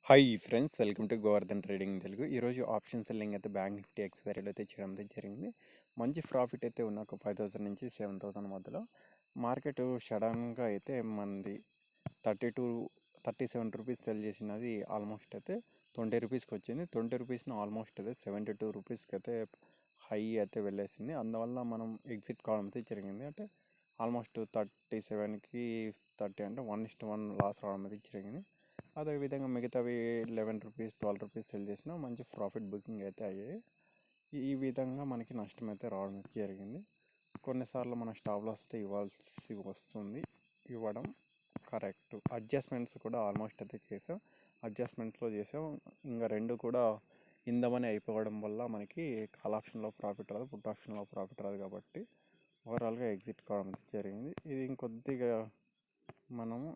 Hi friends, welcome to Govardhan trading Telugu. ఈరోజు option selling అయితే bank Nifty ఎక్స్పైరీలో అయితే చేయడం అయితే జరిగింది. మంచి ప్రాఫిట్ అయితే ఉన్న ఒక 5,000 నుంచి 7,000 మధ్యలో మార్కెట్ సడన్గా అయితే మనది 37 రూపీస్ సెల్ చేసినది ఆల్మోస్ట్ అయితే 20 రూపీస్కి వచ్చింది. 20 రూపీస్ని ఆల్మోస్ట్ అయితే 72 రూపీస్కి అయితే హై అయితే వెళ్ళేసింది. అందువల్ల మనం ఎగ్జిట్ కావడం అయితే జరిగింది. అంటే ఆల్మోస్ట్ 37కి 30 అంటే 1:1 లాస్ రావడం అయితే జరిగింది. అదేవిధంగా మిగతావి 11 రూపీస్ 12 రూపీస్ సెల్ చేసినా మంచి ప్రాఫిట్ బుకింగ్ అయితే అయ్యాయి. ఈ విధంగా మనకి నష్టం అయితే రావడం జరిగింది. కొన్నిసార్లు మన స్టాప్ లాస్ అయితే ఇవ్వాల్సి వస్తుంది. ఇవ్వడం కరెక్ట్. అడ్జస్ట్మెంట్స్ కూడా ఆల్మోస్ట్ అయితే చేసాం. అడ్జస్ట్మెంట్స్లో చేసాం. ఇంకా రెండు కూడా ఇందమని అయిపోవడం వల్ల మనకి కాల్ ఆప్షన్లో ప్రాఫిట్ రాదు, పుట్ ఆప్షన్లో ప్రాఫిట్ రాదు. కాబట్టి ఓవరాల్గా ఎగ్జిట్ కావడం అయితే జరిగింది. ఇది ఇంకొద్దిగా మనము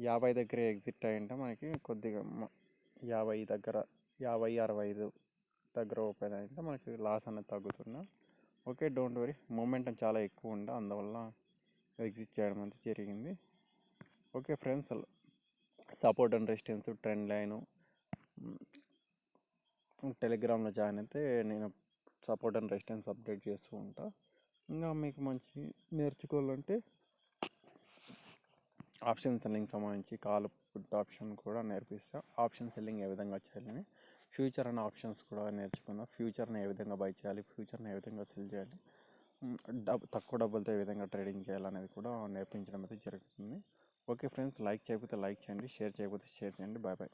50 దగ్గర ఎగ్జిట్ అయ్యింటే మనకి కొద్దిగా 50 దగ్గర 50-65 దగ్గర ఓపెన్ అయ్యింటే మనకి లాస్ అనేది తగ్గుతున్నా. ఓకే, డోంట్ వరీ, మూమెంటం చాలా ఎక్కువ ఉండే, అందువల్ల ఎగ్జిట్ చేయడం అయితే జరిగింది. Okay friends, support and resistance, trend line టెలిగ్రామ్లో జాయిన్ అయితే నేను సపోర్ట్ అండ్ రెసిస్టెన్స్ అప్డేట్ చేస్తూ ఉంటా. ఇంకా మీకు మంచి నేర్చుకోవాలంటే ఆప్షన్ సెల్లింగ్ సంబంధించి కాల్ పుట్ ఆప్షన్ కూడా నేర్పిస్తా. ఆప్షన్ సెల్లింగ్ ఏ విధంగా చేయాలని, ఫ్యూచర్ అనే ఆప్షన్స్ కూడా నేర్చుకున్నా. ఫ్యూచర్ని ఏ విధంగా బై చేయాలి, ఫ్యూచర్ని ఏ విధంగా సెల్ చేయాలి, తక్కువ డబ్బులతో ఏ విధంగా ట్రేడింగ్ చేయాలనేది కూడా నేర్పించడం అయితే జరుగుతుంది. ఓకే ఫ్రెండ్స్, లైక్ చేయకపోతే లైక్ చేయండి, షేర్ చేయకపోతే షేర్ చేయండి. Bye bye.